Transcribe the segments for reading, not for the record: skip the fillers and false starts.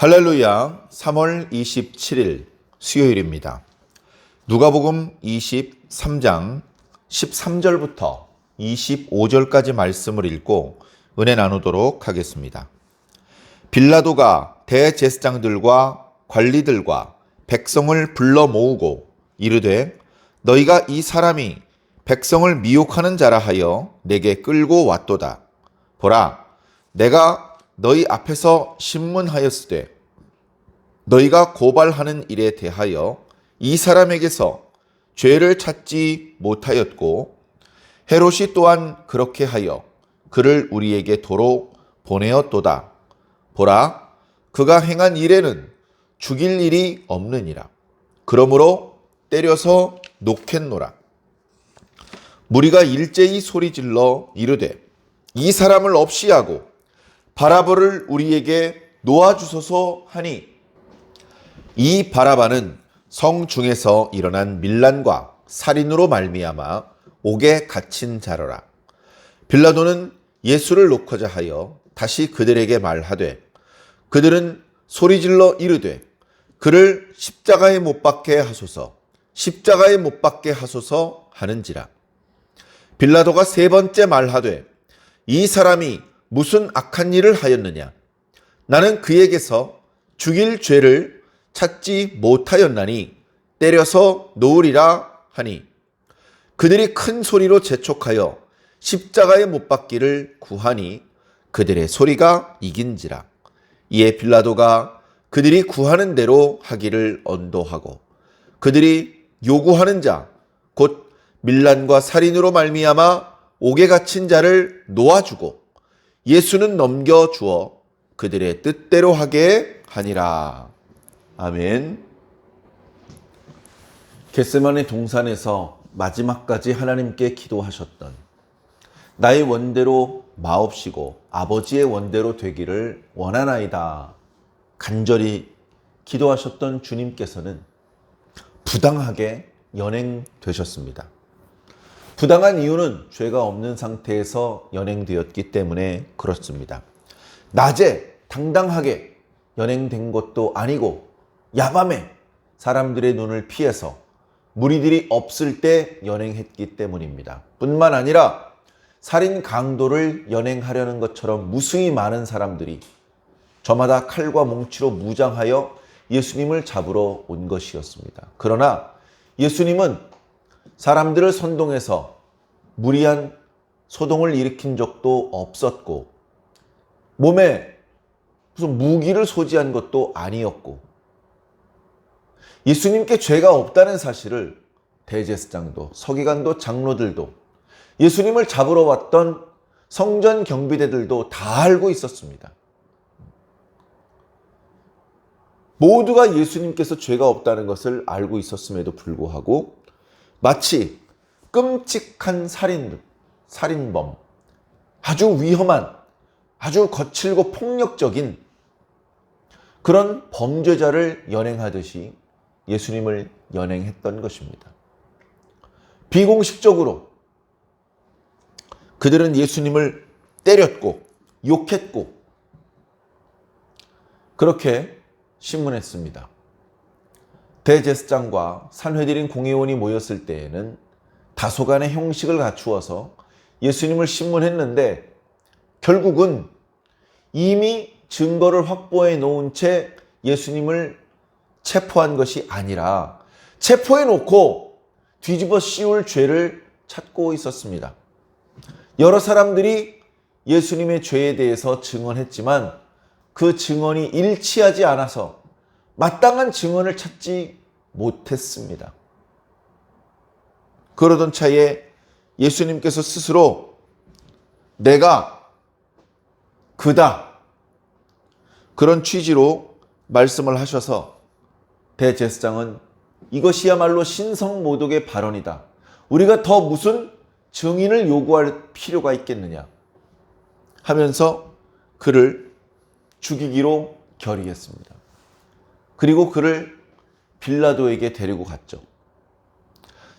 할렐루야. 3월 27일 수요일입니다. 누가복음 23장 13절부터 25절까지 말씀을 읽고 은혜 나누도록 하겠습니다. 빌라도가 대제사장들과 관리들과 백성을 불러 모으고 이르되 너희가 이 사람이 백성을 미혹하는 자라 하여 내게 끌고 왔도다. 보라, 내가 너희 앞에서 신문하였으되 너희가 고발하는 일에 대하여 이 사람에게서 죄를 찾지 못하였고 헤롯이 또한 그렇게 하여 그를 우리에게 도로 보내었도다. 보라, 그가 행한 일에는 죽일 일이 없느니라. 그러므로 때려서 놓겠노라. 무리가 일제히 소리질러 이르되 이 사람을 없이 하고 바라바를 우리에게 놓아주소서 하니, 이 바라바는 성 중에서 일어난 밀란과 살인으로 말미암아 옥에 갇힌 자로라. 빌라도는 예수를 놓고자 하여 다시 그들에게 말하되 그들은 소리질러 이르되 그를 십자가에 못 박게 하소서, 십자가에 못 박게 하소서 하는지라. 빌라도가 세 번째 말하되 이 사람이 무슨 악한 일을 하였느냐? 나는 그에게서 죽일 죄를 찾지 못하였나니 때려서 놓으리라 하니, 그들이 큰 소리로 재촉하여 십자가에 못 박기를 구하니 그들의 소리가 이긴지라. 이에 빌라도가 그들이 구하는 대로 하기를 언도하고 그들이 요구하는 자 곧 밀란과 살인으로 말미암아 옥에 갇힌 자를 놓아주고 예수는 넘겨주어 그들의 뜻대로 하게 하니라. 아멘. 겟세마네 동산에서 마지막까지 하나님께 기도하셨던 나의 원대로 마옵시고 아버지의 원대로 되기를 원하나이다 간절히 기도하셨던 주님께서는 부당하게 연행되셨습니다. 부당한 이유는 죄가 없는 상태에서 연행되었기 때문에 그렇습니다. 낮에 당당하게 연행된 것도 아니고 야밤에 사람들의 눈을 피해서 무리들이 없을 때 연행했기 때문입니다. 뿐만 아니라 살인 강도를 연행하려는 것처럼 무수히 많은 사람들이 저마다 칼과 몽치로 무장하여 예수님을 잡으러 온 것이었습니다. 그러나 예수님은 사람들을 선동해서 무리한 소동을 일으킨 적도 없었고 몸에 무슨 무기를 소지한 것도 아니었고 예수님께 죄가 없다는 사실을 대제사장도 서기관도 장로들도 예수님을 잡으러 왔던 성전 경비대들도 다 알고 있었습니다. 모두가 예수님께서 죄가 없다는 것을 알고 있었음에도 불구하고 마치 끔찍한 살인범, 아주 위험한, 아주 거칠고 폭력적인 그런 범죄자를 연행하듯이 예수님을 연행했던 것입니다. 비공식적으로 그들은 예수님을 때렸고 욕했고 그렇게 신문했습니다. 대제사장과 산회들인 공회원이 모였을 때에는 다소간의 형식을 갖추어서 예수님을 신문했는데 결국은 이미 증거를 확보해 놓은 채 예수님을 체포한 것이 아니라 체포해 놓고 뒤집어 씌울 죄를 찾고 있었습니다. 여러 사람들이 예수님의 죄에 대해서 증언했지만 그 증언이 일치하지 않아서 마땅한 증언을 찾지 못했습니다. 그러던 차에 예수님께서 스스로 내가 그다 그런 취지로 말씀을 하셔서 대제사장은 이것이야말로 신성모독의 발언이다. 우리가 더 무슨 증인을 요구할 필요가 있겠느냐 하면서 그를 죽이기로 결의했습니다. 그리고 그를 빌라도에게 데리고 갔죠.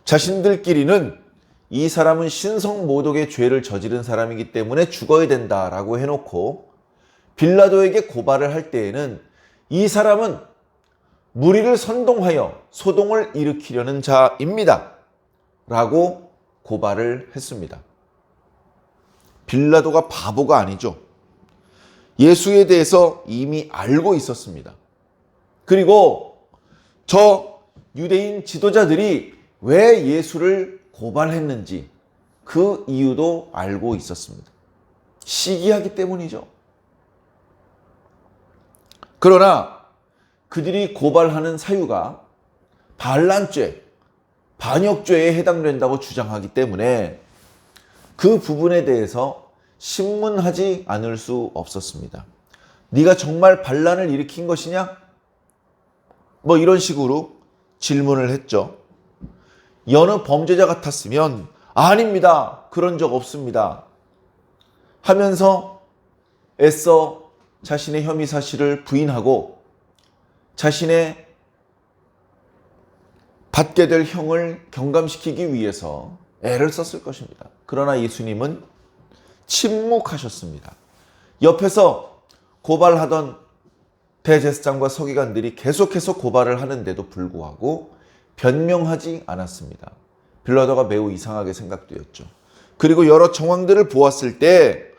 자신들끼리는 이 사람은 신성모독의 죄를 저지른 사람이기 때문에 죽어야 된다라고 해놓고 빌라도에게 고발을 할 때에는 이 사람은 무리를 선동하여 소동을 일으키려는 자입니다. 라고 고발을 했습니다. 빌라도가 바보가 아니죠. 예수에 대해서 이미 알고 있었습니다. 그리고 저 유대인 지도자들이 왜 예수를 고발했는지 그 이유도 알고 있었습니다. 시기하기 때문이죠. 그러나 그들이 고발하는 사유가 반란죄, 반역죄에 해당된다고 주장하기 때문에 그 부분에 대해서 신문하지 않을 수 없었습니다. 네가 정말 반란을 일으킨 것이냐? 뭐 이런 식으로 질문을 했죠. 여느 범죄자 같았으면 아닙니다. 그런 적 없습니다. 하면서 애써 자신의 혐의 사실을 부인하고 자신의 받게 될 형을 경감시키기 위해서 애를 썼을 것입니다. 그러나 예수님은 침묵하셨습니다. 옆에서 고발하던 대제사장과 서기관들이 계속해서 고발을 하는데도 불구하고 변명하지 않았습니다. 빌라도가 매우 이상하게 생각되었죠. 그리고 여러 정황들을 보았을 때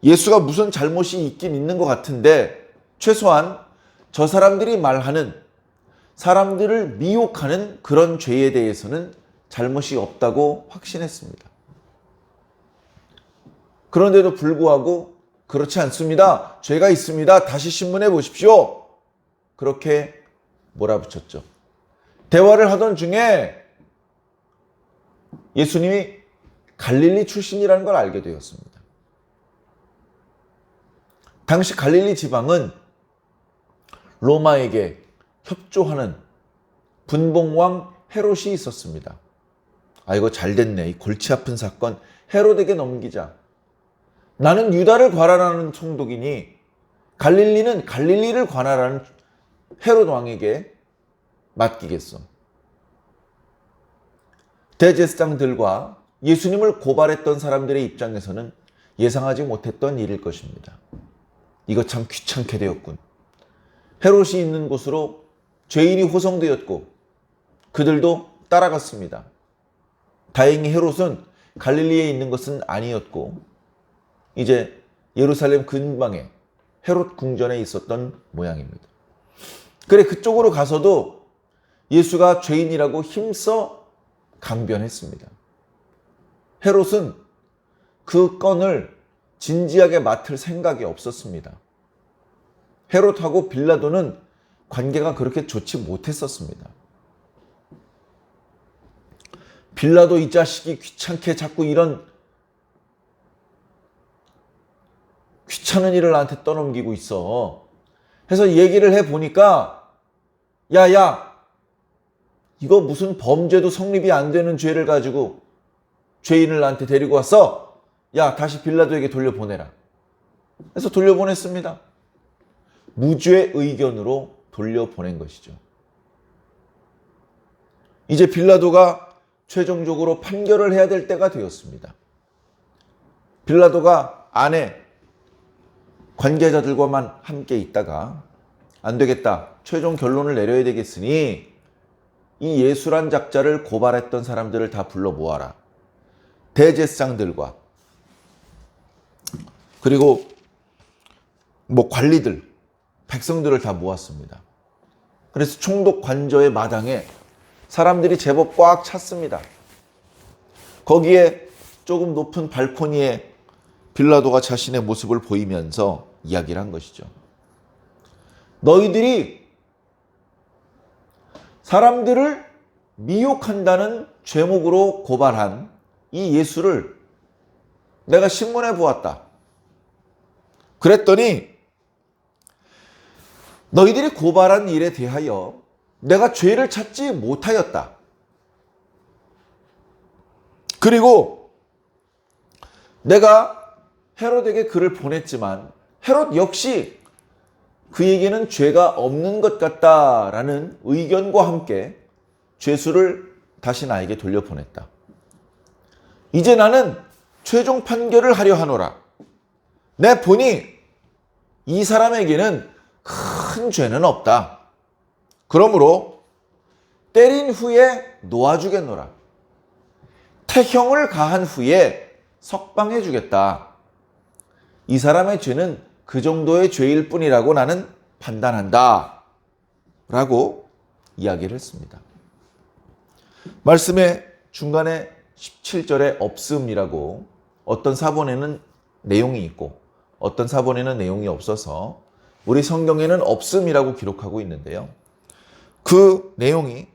예수가 무슨 잘못이 있긴 있는 것 같은데 최소한 저 사람들이 말하는 사람들을 미혹하는 그런 죄에 대해서는 잘못이 없다고 확신했습니다. 그런데도 불구하고 그렇지 않습니다. 죄가 있습니다. 다시 신문해 보십시오. 그렇게 몰아붙였죠. 대화를 하던 중에 예수님이 갈릴리 출신이라는 걸 알게 되었습니다. 당시 갈릴리 지방은 로마에게 협조하는 분봉왕 헤롯이 있었습니다. 아, 이거 잘 됐네. 이 골치 아픈 사건 헤롯에게 넘기자. 나는 유다를 관할하는 총독이니 갈릴리는 갈릴리를 관할하는 헤롯 왕에게 맡기겠어. 대제사장들과 예수님을 고발했던 사람들의 입장에서는 예상하지 못했던 일일 것입니다. 이거 참 귀찮게 되었군. 헤롯이 있는 곳으로 죄인이 호송되었고 그들도 따라갔습니다. 다행히 헤롯은 갈릴리에 있는 것은 아니었고 이제 예루살렘 근방에 헤롯 궁전에 있었던 모양입니다. 그래 그쪽으로 가서도 예수가 죄인이라고 힘써 강변했습니다. 헤롯은 그 건을 진지하게 맡을 생각이 없었습니다. 헤롯하고 빌라도는 관계가 그렇게 좋지 못했었습니다. 빌라도 이 자식이 귀찮게 자꾸 이런 귀찮은 일을 나한테 떠넘기고 있어. 해서 얘기를 해보니까 야 이거 무슨 범죄도 성립이 안 되는 죄를 가지고 죄인을 나한테 데리고 왔어. 야 다시 빌라도에게 돌려보내라. 해서 돌려보냈습니다. 무죄 의견으로 돌려보낸 것이죠. 이제 빌라도가 최종적으로 판결을 해야 될 때가 되었습니다. 빌라도가 안에 관계자들과만 함께 있다가 안 되겠다. 최종 결론을 내려야 되겠으니 이 예수란 작자를 고발했던 사람들을 다 불러 모아라. 대제사장들과 그리고 관리들, 백성들을 다 모았습니다. 그래서 총독 관저의 마당에 사람들이 제법 꽉 찼습니다. 거기에 조금 높은 발코니에 빌라도가 자신의 모습을 보이면서 이야기를 한 것이죠. 너희들이 사람들을 미혹한다는 죄목으로 고발한 이 예수를 내가 신문해 보았다. 그랬더니 너희들이 고발한 일에 대하여 내가 죄를 찾지 못하였다. 그리고 내가 헤롯에게 글을 보냈지만 헤롯 역시 그에게는 죄가 없는 것 같다라는 의견과 함께 죄수를 다시 나에게 돌려보냈다. 이제 나는 최종 판결을 하려 하노라. 내 보니 이 사람에게는 큰 죄는 없다. 그러므로 때린 후에 놓아주겠노라. 태형을 가한 후에 석방해 주겠다. 이 사람의 죄는 그 정도의 죄일 뿐이라고 나는 판단한다. 라고 이야기를 했습니다. 말씀의 중간에 17절에 없음이라고 어떤 사본에는 내용이 있고 어떤 사본에는 내용이 없어서 우리 성경에는 없음이라고 기록하고 있는데요. 그 내용이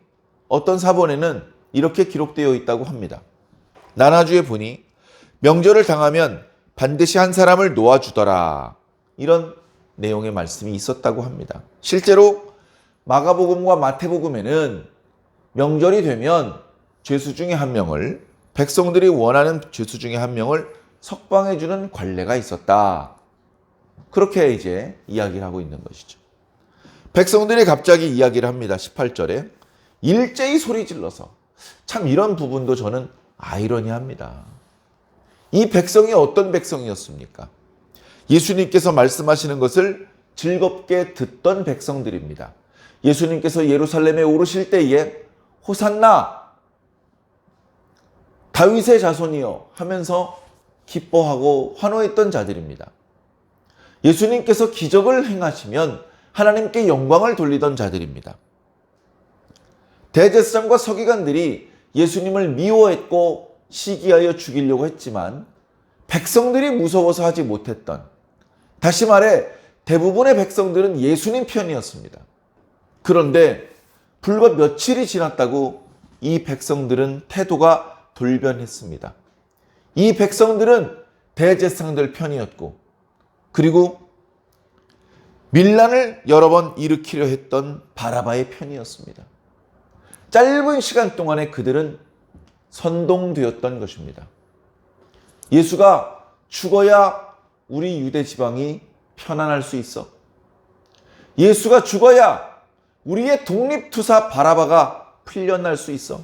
어떤 사본에는 이렇게 기록되어 있다고 합니다. 나나주에 보니 명절을 당하면 반드시 한 사람을 놓아주더라. 이런 내용의 말씀이 있었다고 합니다. 실제로 마가복음과 마태복음에는 명절이 되면 죄수 중에 한 명을, 백성들이 원하는 죄수 중에 한 명을 석방해주는 관례가 있었다. 그렇게 이제 이야기를 하고 있는 것이죠. 백성들이 갑자기 이야기를 합니다. 18절에 일제히 소리 질러서. 참 이런 부분도 저는 아이러니합니다. 이 백성이 어떤 백성이었습니까? 예수님께서 말씀하시는 것을 즐겁게 듣던 백성들입니다. 예수님께서 예루살렘에 오르실 때에 호산나 다윗의 자손이여 하면서 기뻐하고 환호했던 자들입니다. 예수님께서 기적을 행하시면 하나님께 영광을 돌리던 자들입니다. 대제사장과 서기관들이 예수님을 미워했고 시기하여 죽이려고 했지만 백성들이 무서워서 하지 못했던, 다시 말해 대부분의 백성들은 예수님 편이었습니다. 그런데 불과 며칠이 지났다고 이 백성들은 태도가 돌변했습니다. 이 백성들은 대제사장들 편이었고 그리고 밀란을 여러 번 일으키려 했던 바라바의 편이었습니다. 짧은 시간 동안에 그들은 선동되었던 것입니다. 예수가 죽어야 우리 유대 지방이 편안할 수 있어. 예수가 죽어야 우리의 독립투사 바라바가 풀려날 수 있어.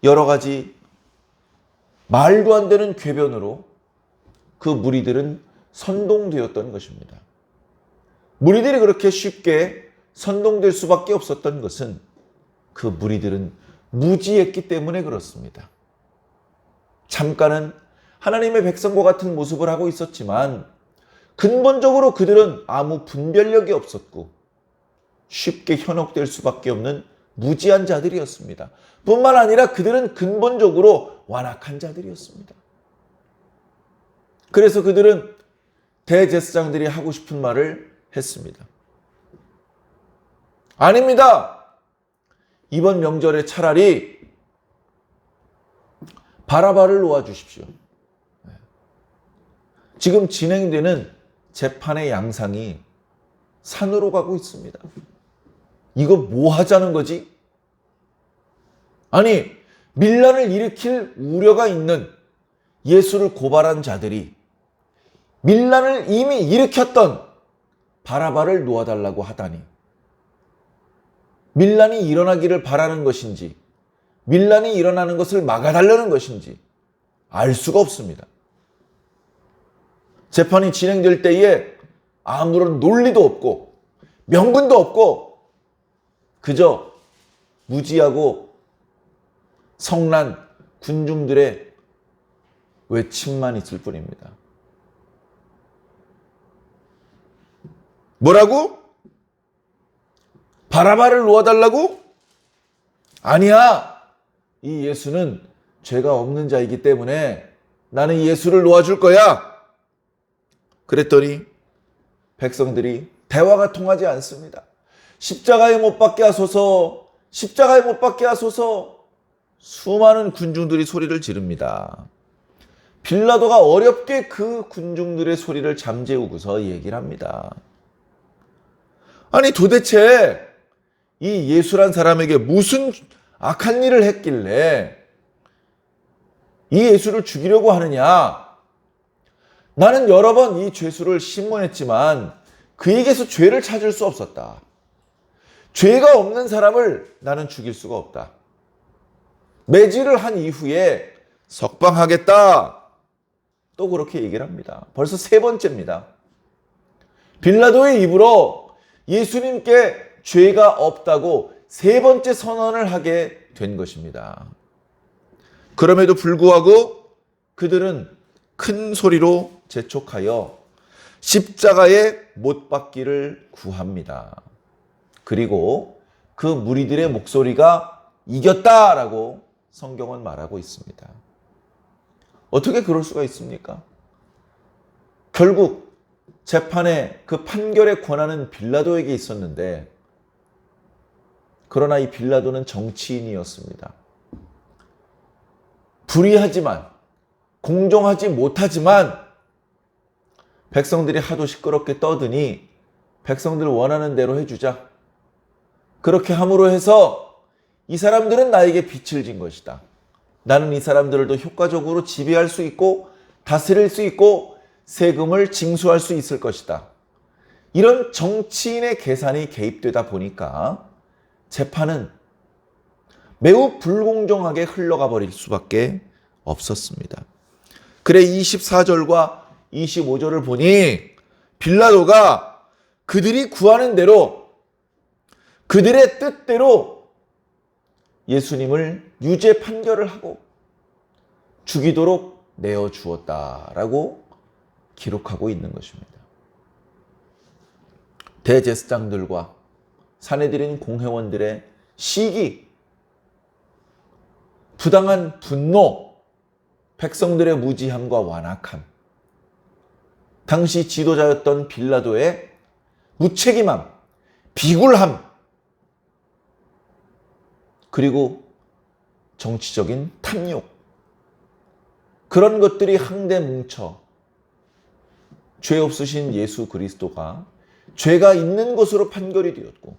여러 가지 말도 안 되는 궤변으로 그 무리들은 선동되었던 것입니다. 무리들이 그렇게 쉽게 선동될 수밖에 없었던 것은 그 무리들은 무지했기 때문에 그렇습니다. 잠깐은 하나님의 백성과 같은 모습을 하고 있었지만 근본적으로 그들은 아무 분별력이 없었고 쉽게 현혹될 수밖에 없는 무지한 자들이었습니다. 뿐만 아니라 그들은 근본적으로 완악한 자들이었습니다. 그래서 그들은 대제사장들이 하고 싶은 말을 했습니다. 아닙니다. 이번 명절에 차라리 바라바를 놓아주십시오. 지금 진행되는 재판의 양상이 산으로 가고 있습니다. 이거 뭐 하자는 거지? 아니, 밀란을 일으킬 우려가 있는 예수를 고발한 자들이 밀란을 이미 일으켰던 바라바를 놓아달라고 하다니, 밀란이 일어나기를 바라는 것인지 밀란이 일어나는 것을 막아달라는 것인지 알 수가 없습니다. 재판이 진행될 때에 아무런 논리도 없고 명분도 없고 그저 무지하고 성난 군중들의 외침만 있을 뿐입니다. 뭐라고? 바라바를 놓아달라고? 아니야. 이 예수는 죄가 없는 자이기 때문에 나는 예수를 놓아줄 거야. 그랬더니 백성들이 대화가 통하지 않습니다. 십자가에 못 박게 하소서, 십자가에 못 박게 하소서. 수많은 군중들이 소리를 지릅니다. 빌라도가 어렵게 그 군중들의 소리를 잠재우고서 얘기를 합니다. 아니 도대체 이 예수란 사람에게 무슨 악한 일을 했길래 이 예수를 죽이려고 하느냐? 나는 여러 번 이 죄수를 심문했지만 그에게서 죄를 찾을 수 없었다. 죄가 없는 사람을 나는 죽일 수가 없다. 매질을 한 이후에 석방하겠다. 또 그렇게 얘기를 합니다. 벌써 세 번째입니다. 빌라도의 입으로 예수님께 죄가 없다고 세 번째 선언을 하게 된 것입니다. 그럼에도 불구하고 그들은 큰 소리로 재촉하여 십자가에 못 박기를 구합니다. 그리고 그 무리들의 목소리가 이겼다라고 성경은 말하고 있습니다. 어떻게 그럴 수가 있습니까? 결국 재판의 그 판결의 권한은 빌라도에게 있었는데, 그러나 이 빌라도는 정치인이었습니다. 불의하지만, 공정하지 못하지만 백성들이 하도 시끄럽게 떠드니 백성들 원하는 대로 해주자. 그렇게 함으로 해서 이 사람들은 나에게 빛을 진 것이다. 나는 이 사람들을 더 효과적으로 지배할 수 있고 다스릴 수 있고 세금을 징수할 수 있을 것이다. 이런 정치인의 계산이 개입되다 보니까 재판은 매우 불공정하게 흘러가 버릴 수밖에 없었습니다. 그래 24절과 25절을 보니 빌라도가 그들이 구하는 대로, 그들의 뜻대로 예수님을 유죄 판결을 하고 죽이도록 내어주었다라고 기록하고 있는 것입니다. 대제사장들과 산헤드린 공회원들의 시기, 부당한 분노, 백성들의 무지함과 완악함, 당시 지도자였던 빌라도의 무책임함, 비굴함, 그리고 정치적인 탐욕, 그런 것들이 한데 뭉쳐 죄 없으신 예수 그리스도가 죄가 있는 것으로 판결이 되었고,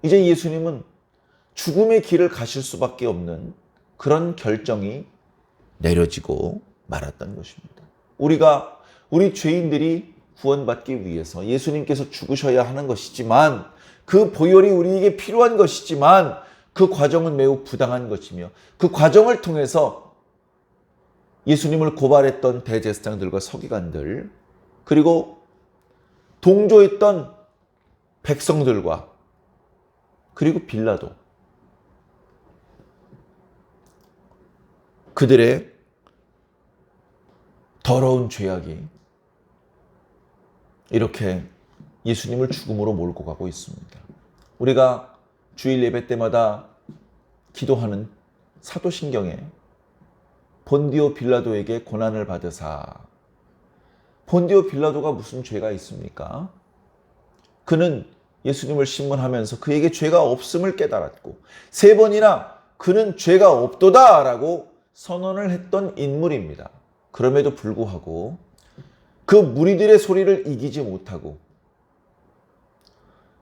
이제 예수님은 죽음의 길을 가실 수밖에 없는 그런 결정이 내려지고 말았던 것입니다. 우리 죄인들이 구원받기 위해서 예수님께서 죽으셔야 하는 것이지만, 그 보혈이 우리에게 필요한 것이지만 그 과정은 매우 부당한 것이며, 그 과정을 통해서 예수님을 고발했던 대제사장들과 서기관들, 그리고 동조했던 백성들과 그리고 빌라도, 그들의 더러운 죄악이 이렇게 예수님을 죽음으로 몰고 가고 있습니다. 우리가 주일 예배 때마다 기도하는 사도신경에 본디오 빌라도에게 고난을 받으사, 본디오 빌라도가 무슨 죄가 있습니까? 그는 예수님을 신문하면서 그에게 죄가 없음을 깨달았고 3번이나 그는 죄가 없도다라고 선언을 했던 인물입니다. 그럼에도 불구하고 그 무리들의 소리를 이기지 못하고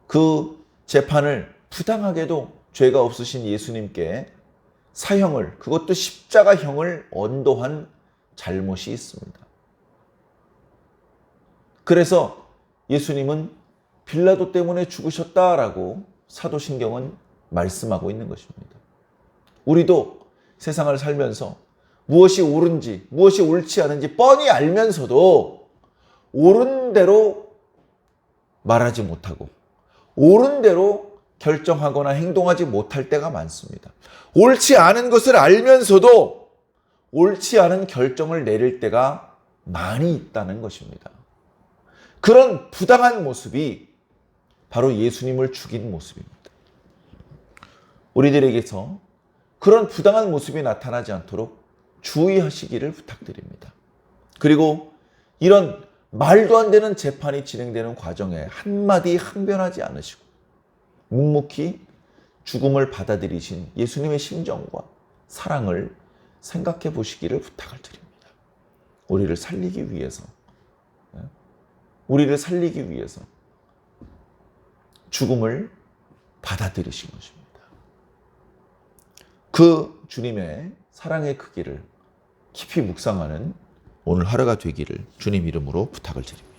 그 재판을 부당하게도 죄가 없으신 예수님께 사형을, 그것도 십자가형을 언도한 잘못이 있습니다. 그래서 예수님은 빌라도 때문에 죽으셨다라고 사도신경은 말씀하고 있는 것입니다. 우리도 세상을 살면서 무엇이 옳은지 무엇이 옳지 않은지 뻔히 알면서도 옳은 대로 말하지 못하고 옳은 대로 결정하거나 행동하지 못할 때가 많습니다. 옳지 않은 것을 알면서도 옳지 않은 결정을 내릴 때가 많이 있다는 것입니다. 그런 부당한 모습이 바로 예수님을 죽인 모습입니다. 우리들에게서 그런 부당한 모습이 나타나지 않도록 주의하시기를 부탁드립니다. 그리고 이런 말도 안 되는 재판이 진행되는 과정에 한마디 항변하지 않으시고 묵묵히 죽음을 받아들이신 예수님의 심정과 사랑을 생각해 보시기를 부탁을 드립니다. 우리를 살리기 위해서 죽음을 받아들이신 것입니다. 그 주님의 사랑의 크기를 깊이 묵상하는 오늘 하루가 되기를 주님 이름으로 부탁을 드립니다.